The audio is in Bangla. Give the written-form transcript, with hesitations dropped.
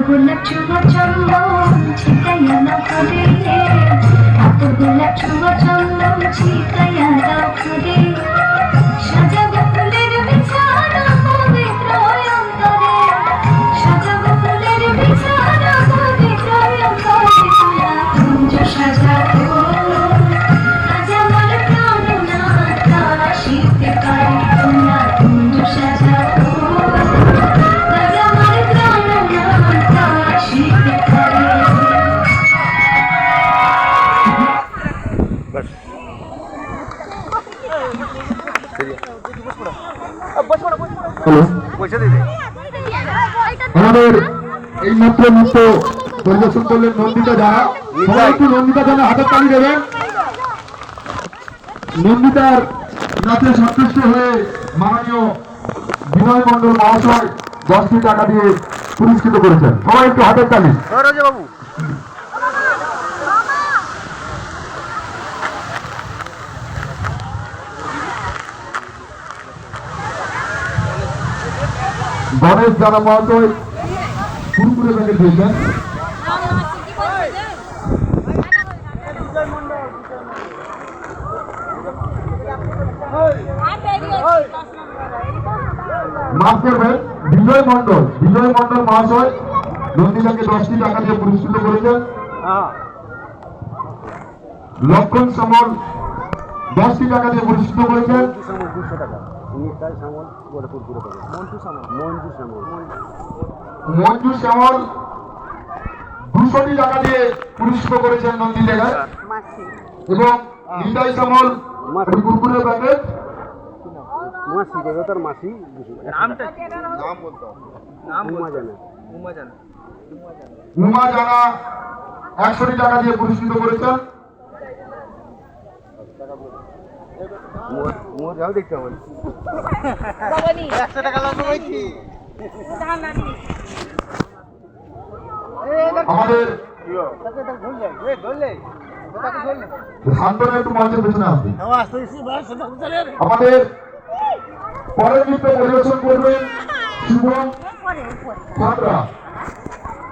গোলাপ চুমা চন্দন ছিটাইয়া না করে এত গোলাপ চুমা চন্দন ছিটাইয়া দাও করে সাজাবো ফুলের বিছানা পবিত্র অন্তরে সাজাবো ফুলের বিছানা পবিত্র অন্তরে তোলা কুঞ্জ সাজাবো আজ আমার প্রাণনাথ আসিতে পারে তোলা কুঞ্জ সাজাবো আমাদের এই মাত্র নৃত্য পরিদর্শন করলেন নন্দিতা যারা সবাই একটু নন্দিতা যেন হাতের তালি দেবেন। নন্দিতার নাচে সন্তুষ্ট হয়ে মাননীয় বিনয় মন্ডল মহাশয় 10টি টাকা দিয়ে পুরস্কৃত করেছেন। সবাই একটু হাতের তালি। বাবু গণেশ জানা মহাশয় পুরোপুরি প্যাকেট দিয়েছেন। মাফ করবেন, বিজয় মন্ডল মহাশয় নন্দিতাকে 10টি টাকা দিয়ে পুরস্কৃত করেছেন। লক্ষণ সামল 10টি টাকা দিয়ে পুরস্কৃত করেছেন। মঞ্জু শ্যামল 200টি টাকা দিয়ে পুরস্কৃত করেছেন নন্দিতাকে এবং নিতাই শ্যামল কুরকুরের প্যাকেট উমা জানা 100টি টাকা দিয়ে পুরস্কৃত করেছেন। আমাদের শান্তনা একটু মঞ্চের পেছনে আসবে। আমাদের পরের নৃত্য পরিবেশন করবেন শুভম ছাত্রা।